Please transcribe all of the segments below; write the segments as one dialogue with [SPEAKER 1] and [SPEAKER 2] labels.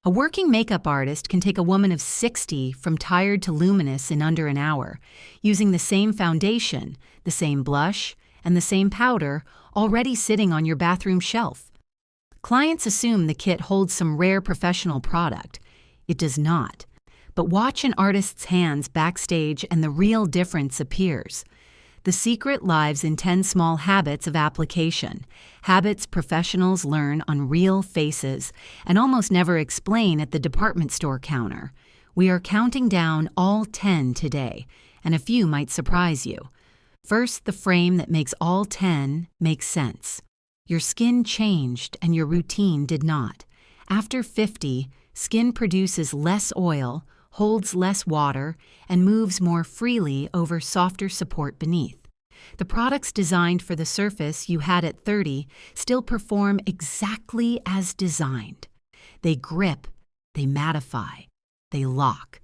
[SPEAKER 1] A working makeup artist can take a woman of 60 from tired to luminous in under an hour, using the same foundation, the same blush, and the same powder already sitting on your bathroom shelf. Clients assume the kit holds some rare professional product. It does not. But watch an artist's hands backstage and the real difference appears. The secret lies in 10 small habits of application, habits professionals learn on real faces and almost never explain at the department store counter. We are counting down all 10 today, and a few might surprise you. First, the frame that makes all 10 make sense. Your skin changed and your routine did not. After 50, skin produces less oil, holds less water, and moves more freely over softer support beneath. The products designed for the surface you had at 30 still perform exactly as designed. They grip, they mattify, they lock.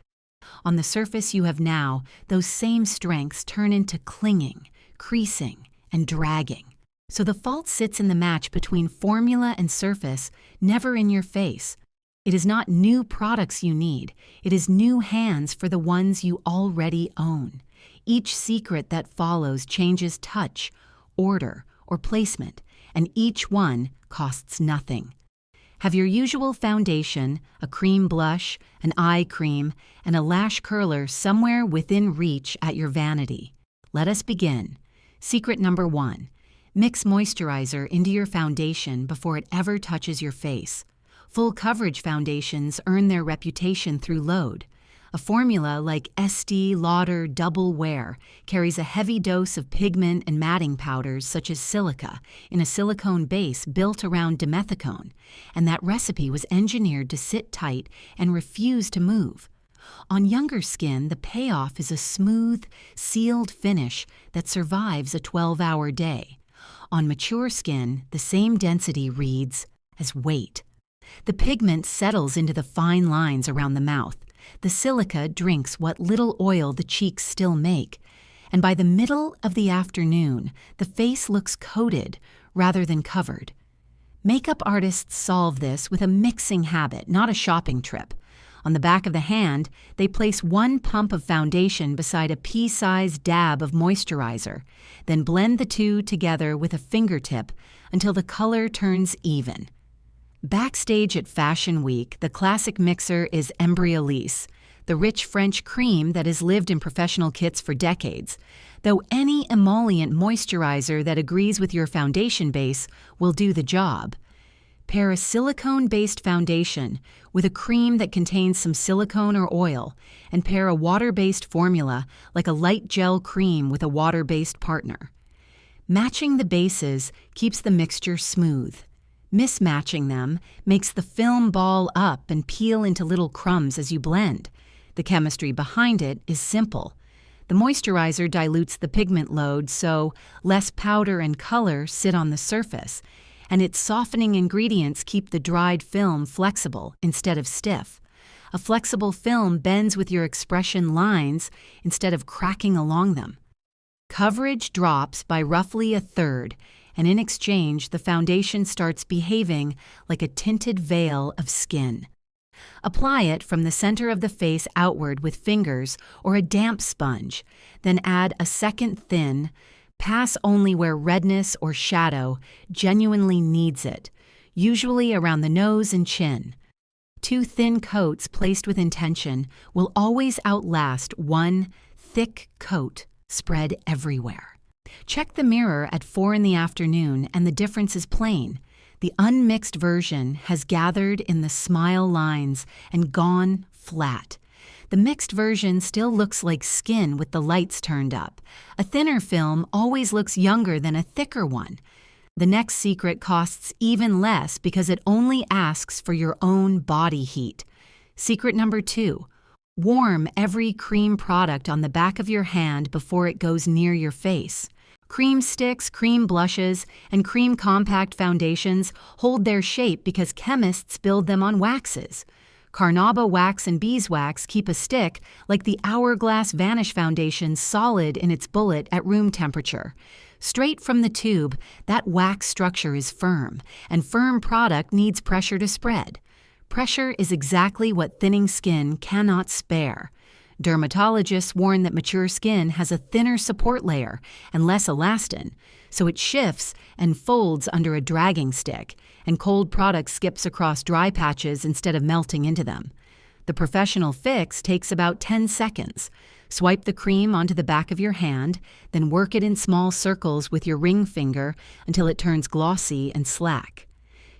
[SPEAKER 1] On the surface you have now, those same strengths turn into clinging, creasing, and dragging. So the fault sits in the match between formula and surface, never in your face. It is not new products you need, it is new hands for the ones you already own. Each secret that follows changes touch, order, or placement, and each one costs nothing. Have your usual foundation, a cream blush, an eye cream, and a lash curler somewhere within reach at your vanity. Let us begin. Secret number 1. Mix moisturizer into your foundation before it ever touches your face. Full coverage foundations earn their reputation through load. A formula like Estee Lauder Double Wear carries a heavy dose of pigment and matting powders such as silica in a silicone base built around dimethicone, and that recipe was engineered to sit tight and refuse to move. On younger skin, the payoff is a smooth, sealed finish that survives a 12-hour day. On mature skin, the same density reads as weight. The pigment settles into the fine lines around the mouth. The silica drinks what little oil the cheeks still make. And by the middle of the afternoon, the face looks coated rather than covered. Makeup artists solve this with a mixing habit, not a shopping trip. On the back of the hand, they place 1 pump of foundation beside a pea-sized dab of moisturizer, then blend the two together with a fingertip until the color turns even. Backstage at Fashion Week, the classic mixer is Embryolisse, the rich French cream that has lived in professional kits for decades, though any emollient moisturizer that agrees with your foundation base will do the job. Pair a silicone-based foundation with a cream that contains some silicone or oil, and pair a water-based formula like a light gel cream with a water-based partner. Matching the bases keeps the mixture smooth. Mismatching them makes the film ball up and peel into little crumbs as you blend. The chemistry behind it is simple. The moisturizer dilutes the pigment load so less powder and color sit on the surface, and its softening ingredients keep the dried film flexible instead of stiff. A flexible film bends with your expression lines instead of cracking along them. Coverage drops by roughly 1/3, and in exchange, the foundation starts behaving like a tinted veil of skin. Apply it from the center of the face outward with fingers or a damp sponge, then add a second thin, pass only where redness or shadow genuinely needs it, usually around the nose and chin. 2 thin coats placed with intention will always outlast 1 thick coat spread everywhere. Check the mirror at 4 in the afternoon and the difference is plain. The unmixed version has gathered in the smile lines and gone flat. The mixed version still looks like skin with the lights turned up. A thinner film always looks younger than a thicker one. The next secret costs even less because it only asks for your own body heat. Secret number 2. Warm every cream product on the back of your hand before it goes near your face. Cream sticks, cream blushes, and cream compact foundations hold their shape because chemists build them on waxes. Carnauba wax and beeswax keep a stick like the Hourglass Vanish foundation solid in its bullet at room temperature. Straight from the tube, that wax structure is firm, and firm product needs pressure to spread. Pressure is exactly what thinning skin cannot spare. Dermatologists warn that mature skin has a thinner support layer and less elastin, so it shifts and folds under a dragging stick, and cold product skips across dry patches instead of melting into them. The professional fix takes about 10 seconds. Swipe the cream onto the back of your hand, then work it in small circles with your ring finger until it turns glossy and slack.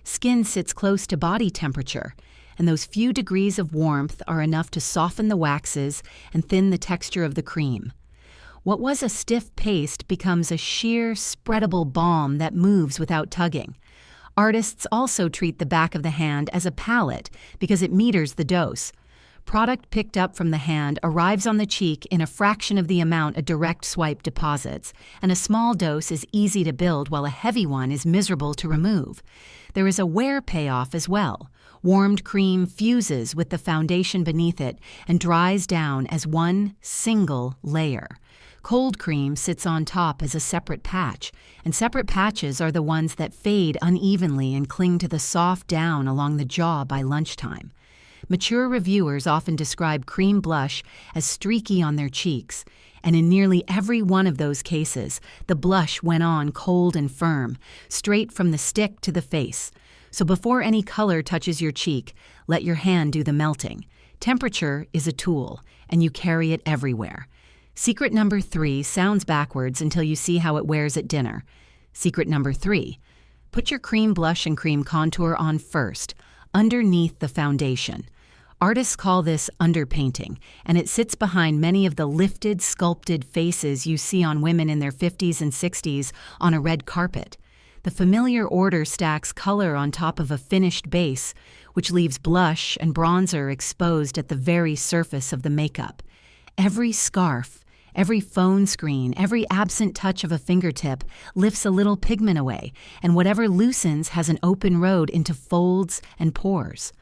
[SPEAKER 1] Skin sits close to body temperature, and those few degrees of warmth are enough to soften the waxes and thin the texture of the cream. What was a stiff paste becomes a sheer, spreadable balm that moves without tugging. Artists also treat the back of the hand as a palette because it meters the dose. Product picked up from the hand arrives on the cheek in a fraction of the amount a direct swipe deposits, and a small dose is easy to build while a heavy one is miserable to remove. There is a wear payoff as well. Warmed cream fuses with the foundation beneath it and dries down as one single layer. Cold cream sits on top as a separate patch, and separate patches are the ones that fade unevenly and cling to the soft down along the jaw by lunchtime. Mature reviewers often describe cream blush as streaky on their cheeks, and in nearly every one of those cases, the blush went on cold and firm, straight from the stick to the face. So before any color touches your cheek, let your hand do the melting. Temperature is a tool, and you carry it everywhere. Secret number 3 sounds backwards until you see how it wears at dinner. Secret number 3, put your cream blush and cream contour on first, underneath the foundation. Artists call this underpainting, and it sits behind many of the lifted, sculpted faces you see on women in their 50s and 60s on a red carpet. The familiar order stacks color on top of a finished base, which leaves blush and bronzer exposed at the very surface of the makeup. Every scarf, every phone screen, every absent touch of a fingertip lifts a little pigment away, and whatever loosens has an open road into folds and pores.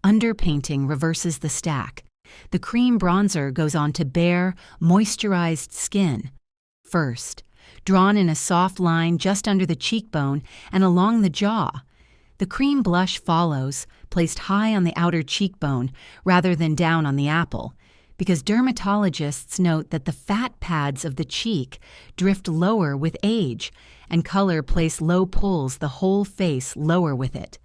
[SPEAKER 1] Underpainting reverses the stack. The cream bronzer goes on to bare, moisturized skin first, drawn in a soft line just under the cheekbone and along the jaw. The cream blush follows, placed high on the outer cheekbone rather than down on the apple, because dermatologists note that the fat pads of the cheek drift lower with age, and color place low pulls the whole face lower with it.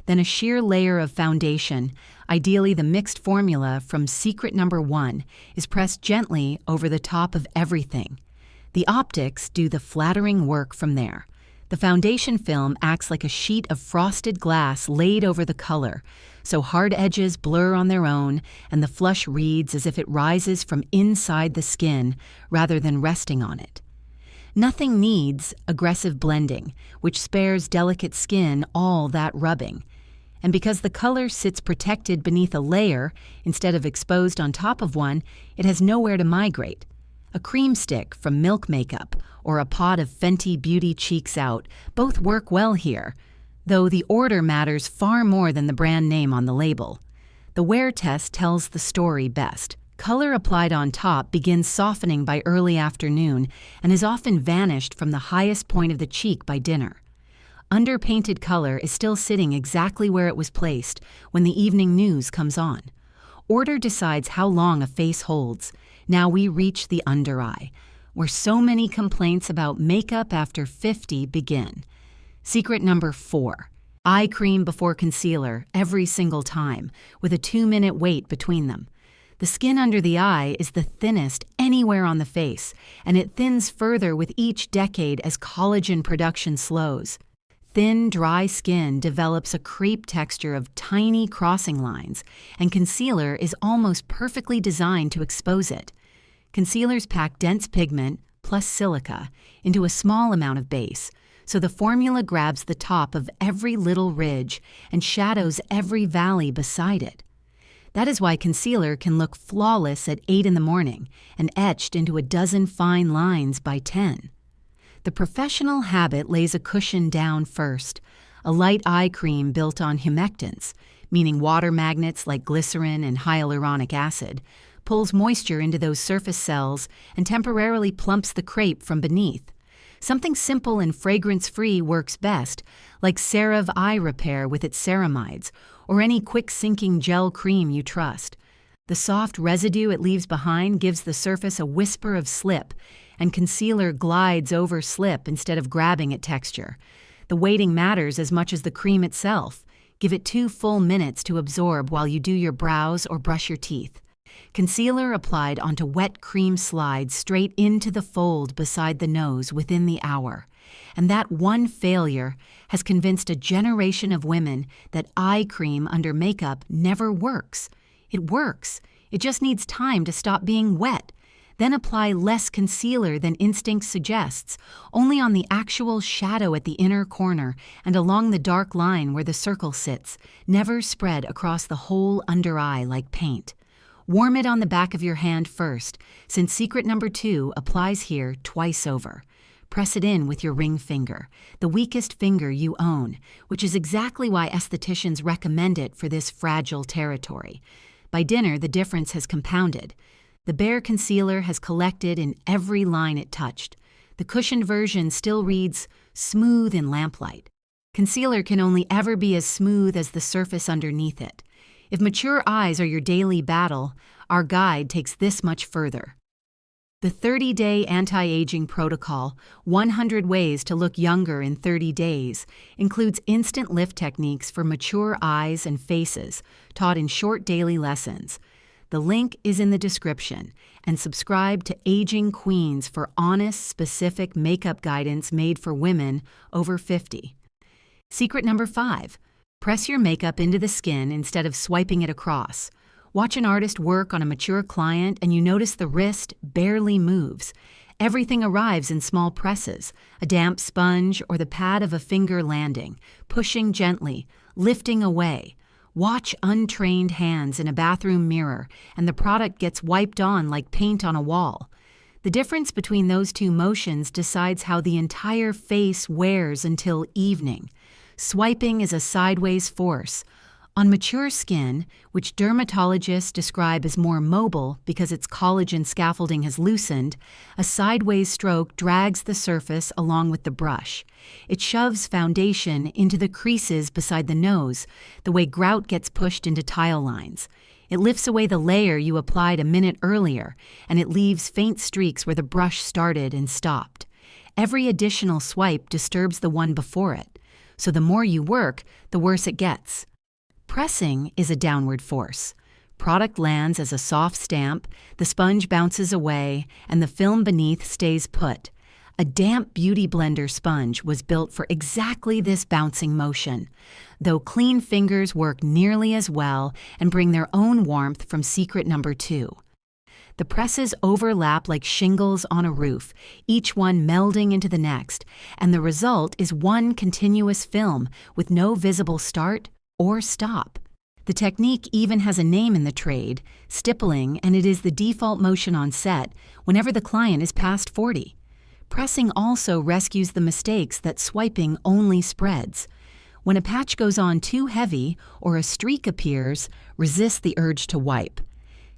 [SPEAKER 1] Then a sheer layer of foundation, ideally the mixed formula from secret number 1, is pressed gently over the top of everything. The optics do the flattering work from there. The foundation film acts like a sheet of frosted glass laid over the color, so hard edges blur on their own and the flush reads as if it rises from inside the skin rather than resting on it. Nothing needs aggressive blending, which spares delicate skin all that rubbing. And because the color sits protected beneath a layer instead of exposed on top of one, it has nowhere to migrate. A cream stick from Milk Makeup or a pot of Fenty Beauty Cheeks Out both work well here, though the order matters far more than the brand name on the label. The wear test tells the story best. Color applied on top begins softening by early afternoon and is often vanished from the highest point of the cheek by dinner. Underpainted color is still sitting exactly where it was placed when the evening news comes on. Order decides how long a face holds. Now we reach the under eye, where so many complaints about makeup after 50 begin. Secret number 4, eye cream before concealer every single time, with a 2-minute wait between them. The skin under the eye is the thinnest anywhere on the face, and it thins further with each decade as collagen production slows. Thin, dry skin develops a crepe texture of tiny crossing lines, and concealer is almost perfectly designed to expose it. Concealers pack dense pigment, plus silica, into a small amount of base, so the formula grabs the top of every little ridge and shadows every valley beside it. That is why concealer can look flawless at 8 in the morning and etched into a dozen fine lines by 10. The professional habit lays a cushion down first, a light eye cream built on humectants, meaning water magnets like glycerin and hyaluronic acid, pulls moisture into those surface cells and temporarily plumps the crepe from beneath. Something simple and fragrance-free works best, like CeraVe Eye Repair with its ceramides, or any quick-sinking gel cream you trust. The soft residue it leaves behind gives the surface a whisper of slip, and concealer glides over slip instead of grabbing at texture. The weighting matters as much as the cream itself. Give it 2 full minutes to absorb while you do your brows or brush your teeth. Concealer applied onto wet cream slides straight into the fold beside the nose within the hour. And that one failure has convinced a generation of women that eye cream under makeup never works. It works. It just needs time to stop being wet. Then apply less concealer than instinct suggests, only on the actual shadow at the inner corner and along the dark line where the circle sits, never spread across the whole under eye like paint. Warm it on the back of your hand first, since secret number 2 applies here twice over. Press it in with your ring finger, the weakest finger you own, which is exactly why estheticians recommend it for this fragile territory. By dinner, the difference has compounded. The bare concealer has collected in every line it touched. The cushioned version still reads, smooth in lamplight. Concealer can only ever be as smooth as the surface underneath it. If mature eyes are your daily battle, our guide takes this much further. The 30-day anti-aging protocol, 100 ways to look younger in 30 days, includes instant lift techniques for mature eyes and faces, taught in short daily lessons. The link is in the description, and subscribe to Aging Queens for honest, specific makeup guidance made for women over 50. Secret number 5. Press your makeup into the skin instead of swiping it across. Watch an artist work on a mature client and you notice the wrist barely moves. Everything arrives in small presses, a damp sponge or the pad of a finger landing, pushing gently, lifting away. Watch untrained hands in a bathroom mirror, and the product gets wiped on like paint on a wall. The difference between those two motions decides how the entire face wears until evening. Swiping is a sideways force. On mature skin, which dermatologists describe as more mobile because its collagen scaffolding has loosened, a sideways stroke drags the surface along with the brush. It shoves foundation into the creases beside the nose, the way grout gets pushed into tile lines. It lifts away the layer you applied a minute earlier, and it leaves faint streaks where the brush started and stopped. Every additional swipe disturbs the one before it, so the more you work, the worse it gets. Pressing is a downward force. Product lands as a soft stamp, the sponge bounces away, and the film beneath stays put. A damp beauty blender sponge was built for exactly this bouncing motion, though clean fingers work nearly as well and bring their own warmth from secret number 2. The presses overlap like shingles on a roof, each one melding into the next, and the result is one continuous film with no visible start or stop. The technique even has a name in the trade, stippling, and it is the default motion on set whenever the client is past 40. Pressing also rescues the mistakes that swiping only spreads. When a patch goes on too heavy or a streak appears, resist the urge to wipe.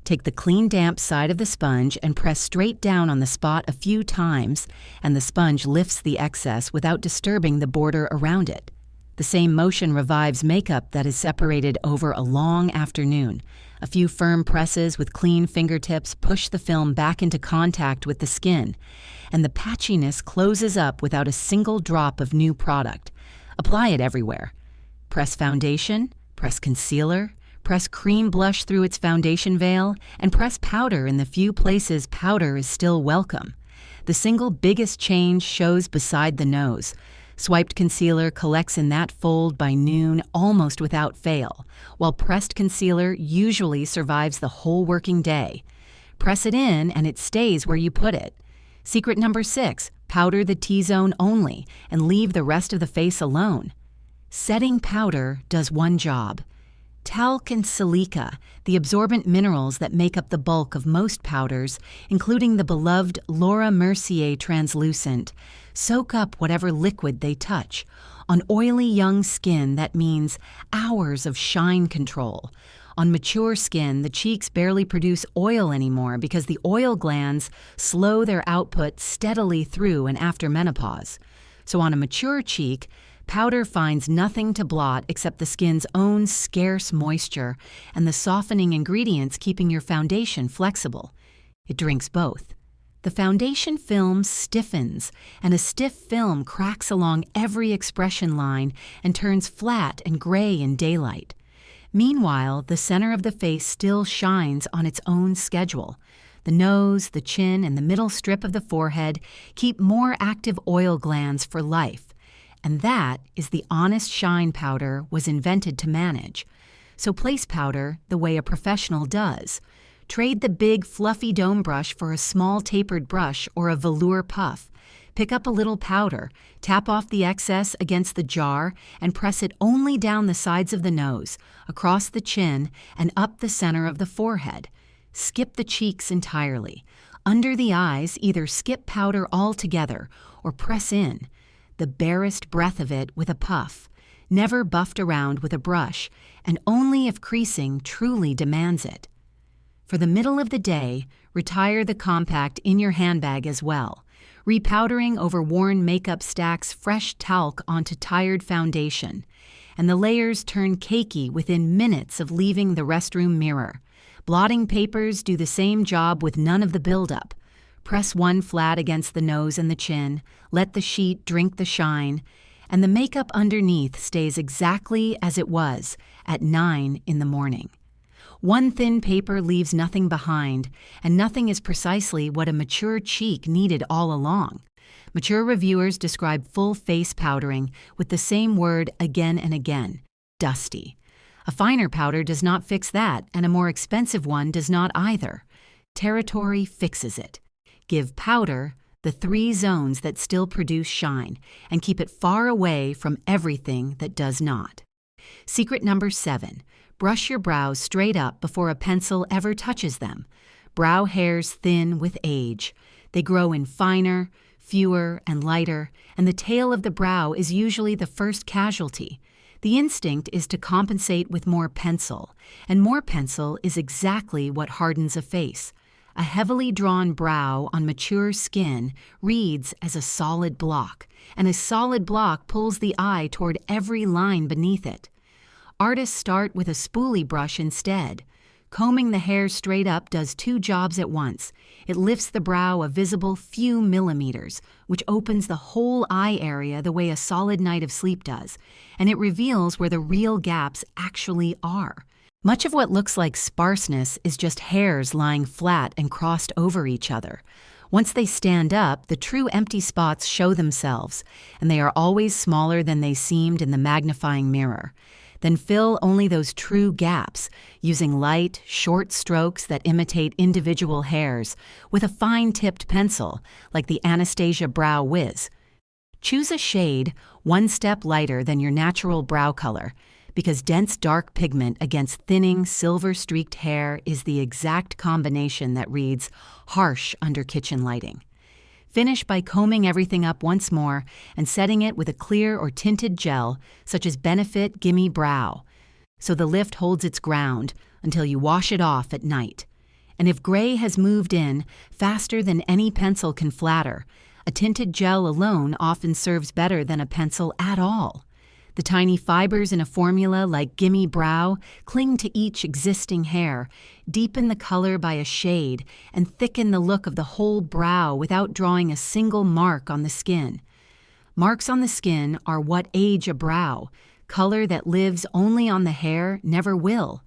[SPEAKER 1] Take the clean damp side of the sponge and press straight down on the spot a few times, and the sponge lifts the excess without disturbing the border around it. The same motion revives makeup that is separated over a long afternoon. A few firm presses with clean fingertips push the film back into contact with the skin, and the patchiness closes up without a single drop of new product. Apply it everywhere. Press foundation, press concealer, press cream blush through its foundation veil, and press powder in the few places powder is still welcome. The single biggest change shows beside the nose. Swiped concealer collects in that fold by noon almost without fail, while pressed concealer usually survives the whole working day. Press it in and it stays where you put it. Secret number 6, powder the T-zone only and leave the rest of the face alone. Setting powder does one job. Talc and silica, the absorbent minerals that make up the bulk of most powders, including the beloved Laura Mercier translucent, soak up whatever liquid they touch. On oily young skin, that means hours of shine control. On mature skin, the cheeks barely produce oil anymore because the oil glands slow their output steadily through and after menopause. So on a mature cheek, Powder finds nothing to blot except the skin's own scarce moisture and the softening ingredients keeping your foundation flexible. It drinks both. The foundation film stiffens, and a stiff film cracks along every expression line and turns flat and gray in daylight. Meanwhile, the center of the face still shines on its own schedule. The nose, the chin, and the middle strip of the forehead keep more active oil glands for life. And that is the honest shine powder was invented to manage. So place powder the way a professional does. Trade the big, fluffy dome brush for a small tapered brush or a velour puff. Pick up a little powder, tap off the excess against the jar, and press it only down the sides of the nose, across the chin, and up the center of the forehead. Skip the cheeks entirely. Under the eyes, either skip powder altogether or press in. The barest breath of it with a puff. Never buffed around with a brush, and only if creasing truly demands it. For the middle of the day, retire the compact in your handbag as well. Repowdering over worn makeup stacks fresh talc onto tired foundation, and the layers turn cakey within minutes of leaving the restroom mirror. Blotting papers do the same job with none of the buildup. Press one flat against the nose and the chin, let the sheet drink the shine, and the makeup underneath stays exactly as it was at 9 in the morning. One thin paper leaves nothing behind, and nothing is precisely what a mature cheek needed all along. Mature reviewers describe full face powdering with the same word again and again: dusty. A finer powder does not fix that, and a more expensive one does not either. Territory fixes it. Give powder the 3 zones that still produce shine, and keep it far away from everything that does not. Secret number 7. Brush your brows straight up before a pencil ever touches them. Brow hairs thin with age. They grow in finer, fewer, and lighter, and the tail of the brow is usually the first casualty. The instinct is to compensate with more pencil, and more pencil is exactly what hardens a face. A heavily drawn brow on mature skin reads as a solid block, and a solid block pulls the eye toward every line beneath it. Artists start with a spoolie brush instead. Combing the hair straight up does 2 jobs at once. It lifts the brow a visible few millimeters, which opens the whole eye area the way a solid night of sleep does, and it reveals where the real gaps actually are. Much of what looks like sparseness is just hairs lying flat and crossed over each other. Once they stand up, the true empty spots show themselves, and they are always smaller than they seemed in the magnifying mirror. Then fill only those true gaps, using light, short strokes that imitate individual hairs, with a fine-tipped pencil, like the Anastasia Brow Wiz. Choose a shade 1 step lighter than your natural brow color, because dense dark pigment against thinning, silver-streaked hair is the exact combination that reads harsh under kitchen lighting. Finish by combing everything up once more and setting it with a clear or tinted gel, such as Benefit Gimme Brow, so the lift holds its ground until you wash it off at night. And if gray has moved in faster than any pencil can flatter, a tinted gel alone often serves better than a pencil at all. The tiny fibers in a formula like Gimme Brow cling to each existing hair, deepen the color by a shade, and thicken the look of the whole brow without drawing a single mark on the skin. Marks on the skin are what age a brow. Color that lives only on the hair never will.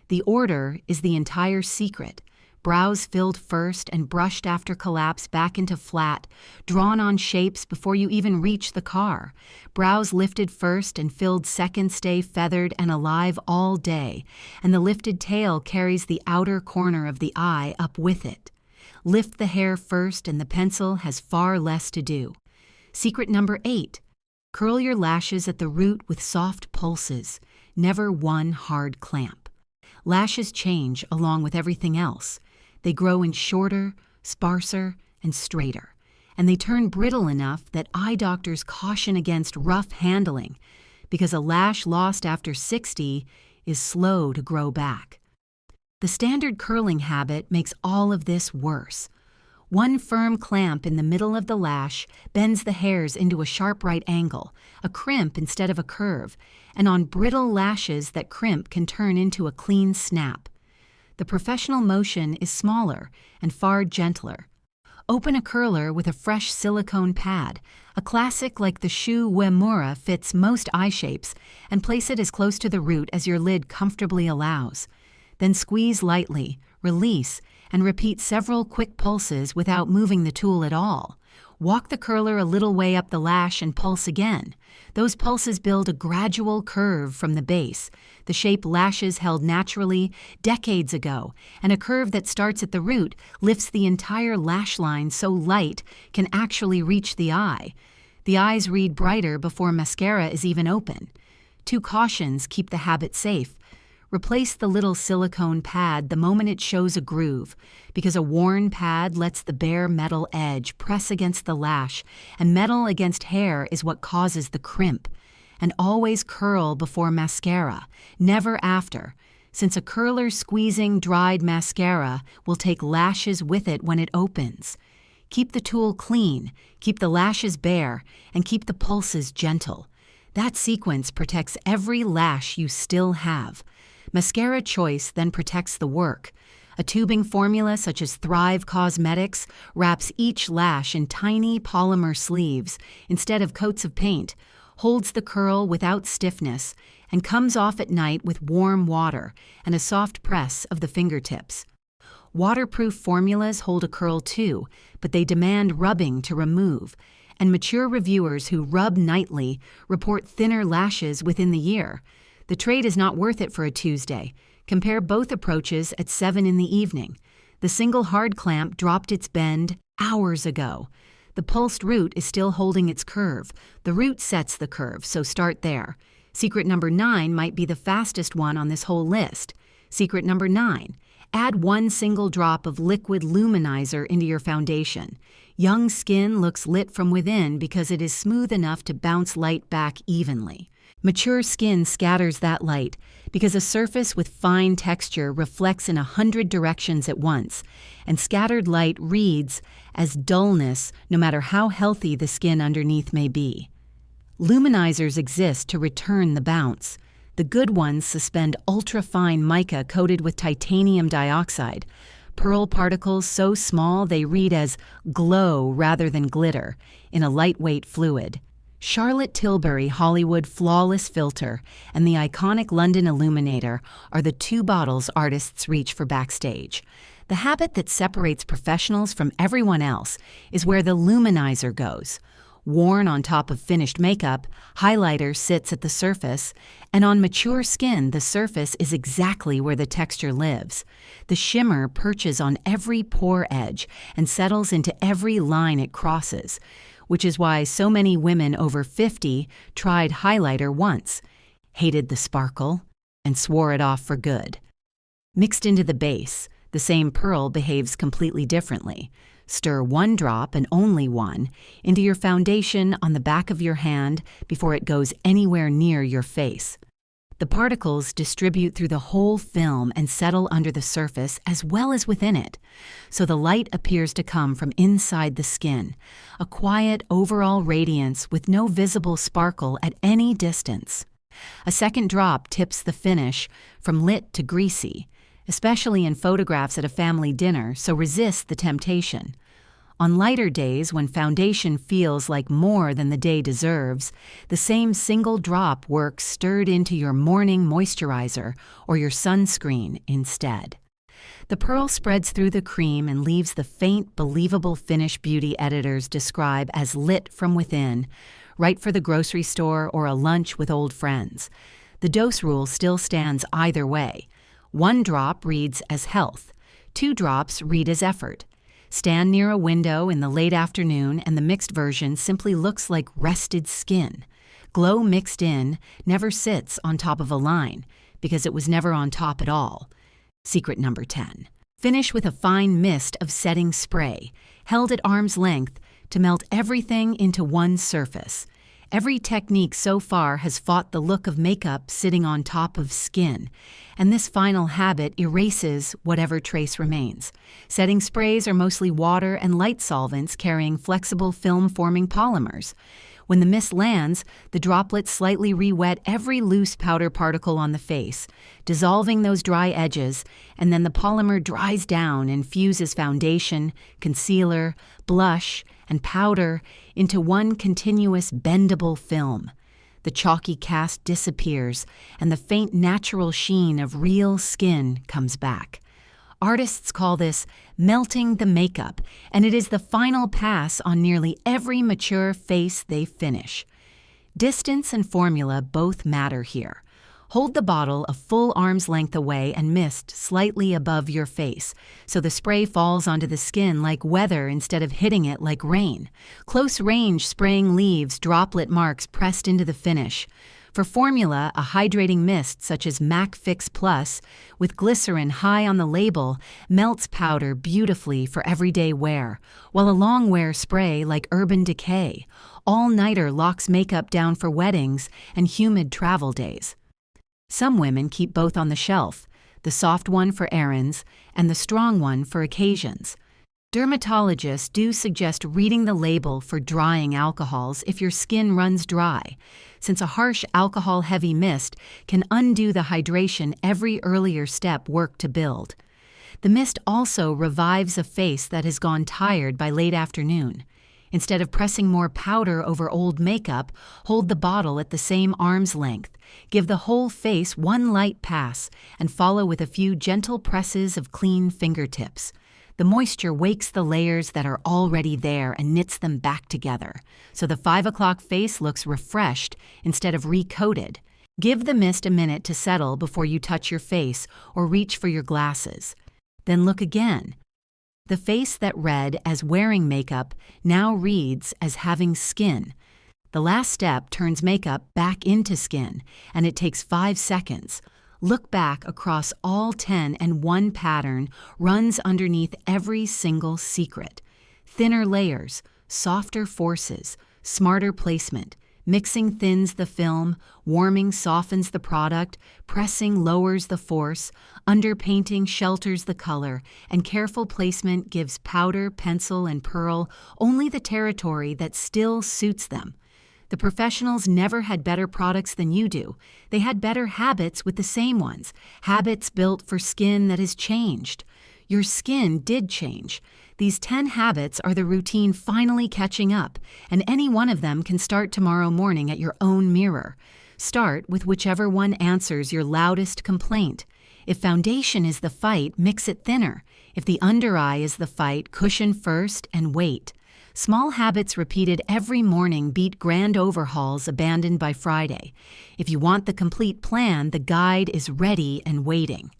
[SPEAKER 1] The order is the entire secret. Brows filled first and brushed after collapse back into flat, drawn on shapes before you even reach the car. Brows lifted first and filled second stay feathered and alive all day, and the lifted tail carries the outer corner of the eye up with it. Lift the hair first and the pencil has far less to do. Secret number 8. Curl your lashes at the root with soft pulses, never one hard clamp. Lashes change along with everything else. They grow in shorter, sparser, and straighter, and they turn brittle enough that eye doctors caution against rough handling, because a lash lost after 60 is slow to grow back. The standard curling habit makes all of this worse. One firm clamp in the middle of the lash bends the hairs into a sharp right angle, a crimp instead of a curve, and on brittle lashes that crimp can turn into a clean snap. The professional motion is smaller and far gentler. Open a curler with a fresh silicone pad, a classic like the Shu Uemura fits most eye shapes, and place it as close to the root as your lid comfortably allows. Then squeeze lightly, release, and repeat several quick pulses without moving the tool at all. Walk the curler a little way up the lash and pulse again. Those pulses build a gradual curve from the base, the shape lashes held naturally decades ago, and a curve that starts at the root lifts the entire lash line so light can actually reach the eye. The eyes read brighter before mascara is even open. 2 cautions keep the habit safe. Replace the little silicone pad the moment it shows a groove, because a worn pad lets the bare metal edge press against the lash, and metal against hair is what causes the crimp. And always curl before mascara, never after, since a curler squeezing dried mascara will take lashes with it when it opens. Keep the tool clean, keep the lashes bare, and keep the pulses gentle. That sequence protects every lash you still have. Mascara choice then protects the work. A tubing formula such as Thrive Cosmetics wraps each lash in tiny polymer sleeves instead of coats of paint, holds the curl without stiffness, and comes off at night with warm water and a soft press of the fingertips. Waterproof formulas hold a curl too, but they demand rubbing to remove, and mature reviewers who rub nightly report thinner lashes within the year. The trade is not worth it for a Tuesday. Compare both approaches at 7 in the evening. The single hard clamp dropped its bend hours ago. The pulsed root is still holding its curve. The root sets the curve, so start there. Secret number 9 might be the fastest one on this whole list. Secret number 9. Add 1 single drop of liquid luminizer into your foundation. Young skin looks lit from within because it is smooth enough to bounce light back evenly. Mature skin scatters that light because a surface with fine texture reflects in 100 directions at once, and scattered light reads as dullness no matter how healthy the skin underneath may be. Luminizers exist to return the bounce. The good ones suspend ultra-fine mica coated with titanium dioxide, pearl particles so small they read as glow rather than glitter, in a lightweight fluid. Charlotte Tilbury Hollywood Flawless Filter and the iconic London Illuminator are the 2 bottles artists reach for backstage. The habit that separates professionals from everyone else is where the luminizer goes. Worn on top of finished makeup, highlighter sits at the surface, and on mature skin, the surface is exactly where the texture lives. The shimmer perches on every pore edge and settles into every line it crosses, which is why so many women over 50 tried highlighter once, hated the sparkle, and swore it off for good. Mixed into the base, the same pearl behaves completely differently. Stir 1 drop, and only 1, into your foundation on the back of your hand before it goes anywhere near your face. The particles distribute through the whole film and settle under the surface as well as within it, so the light appears to come from inside the skin, a quiet overall radiance with no visible sparkle at any distance. A second drop tips the finish from lit to greasy, especially in photographs at a family dinner, so resist the temptation. On lighter days when foundation feels like more than the day deserves, the same single drop works stirred into your morning moisturizer or your sunscreen instead. The pearl spreads through the cream and leaves the faint, believable finish beauty editors describe as lit from within, right for the grocery store or a lunch with old friends. The dose rule still stands either way. 1 drop reads as health. 2 drops read as effort. Stand near a window in the late afternoon and the mixed version simply looks like rested skin. Glow mixed in never sits on top of a line because it was never on top at all. Secret number 10. Finish with a fine mist of setting spray, held at arm's length to melt everything into one surface. Every technique so far has fought the look of makeup sitting on top of skin, and this final habit erases whatever trace remains. Setting sprays are mostly water and light solvents carrying flexible film-forming polymers. When the mist lands, the droplets slightly re-wet every loose powder particle on the face, dissolving those dry edges, and then the polymer dries down and fuses foundation, concealer, blush, and powder into one continuous bendable film. The chalky cast disappears, and the faint natural sheen of real skin comes back. Artists call this melting the makeup, and it is the final pass on nearly every mature face they finish. Distance and formula both matter here. Hold the bottle a full arm's length away and mist slightly above your face, so the spray falls onto the skin like weather instead of hitting it like rain. Close range spraying leaves droplet marks pressed into the finish. For formula, a hydrating mist such as MAC Fix Plus, with glycerin high on the label, melts powder beautifully for everyday wear, while a long-wear spray like Urban Decay, all-nighter locks makeup down for weddings and humid travel days. Some women keep both on the shelf, the soft one for errands and the strong one for occasions. Dermatologists do suggest reading the label for drying alcohols if your skin runs dry, since a harsh alcohol-heavy mist can undo the hydration every earlier step worked to build. The mist also revives a face that has gone tired by late afternoon. Instead of pressing more powder over old makeup, hold the bottle at the same arm's length. Give the whole face one light pass and follow with a few gentle presses of clean fingertips. The moisture wakes the layers that are already there and knits them back together, so the 5 o'clock face looks refreshed instead of recoated. Give the mist a minute to settle before you touch your face or reach for your glasses. Then look again. The face that read as wearing makeup now reads as having skin. The last step turns makeup back into skin, and it takes 5 seconds. Look back across all 10 and one pattern runs underneath every single secret. Thinner layers, softer forces, smarter placement. Mixing thins the film, warming softens the product, pressing lowers the force, underpainting shelters the color, and careful placement gives powder, pencil, and pearl only the territory that still suits them. The professionals never had better products than you do. They had better habits with the same ones, habits built for skin that has changed. Your skin did change. These 10 habits are the routine finally catching up, and any one of them can start tomorrow morning at your own mirror. Start with whichever one answers your loudest complaint. If foundation is the fight, mix it thinner. If the under eye is the fight, cushion first and wait. Small habits repeated every morning beat grand overhauls abandoned by Friday. If you want the complete plan, the guide is ready and waiting.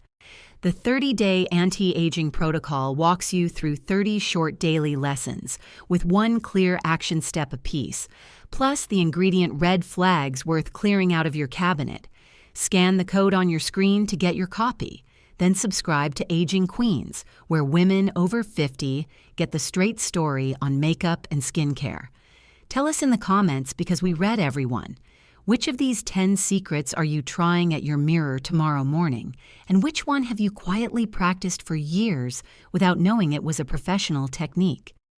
[SPEAKER 1] The 30-day anti-aging protocol walks you through 30 short daily lessons, with one clear action step apiece, plus the ingredient red flags worth clearing out of your cabinet. Scan the code on your screen to get your copy. Then subscribe to Aging Queens, where women over 50 get the straight story on makeup and skincare. Tell us in the comments because we read everyone. Which of these 10 secrets are you trying at your mirror tomorrow morning? And which one have you quietly practiced for years without knowing it was a professional technique?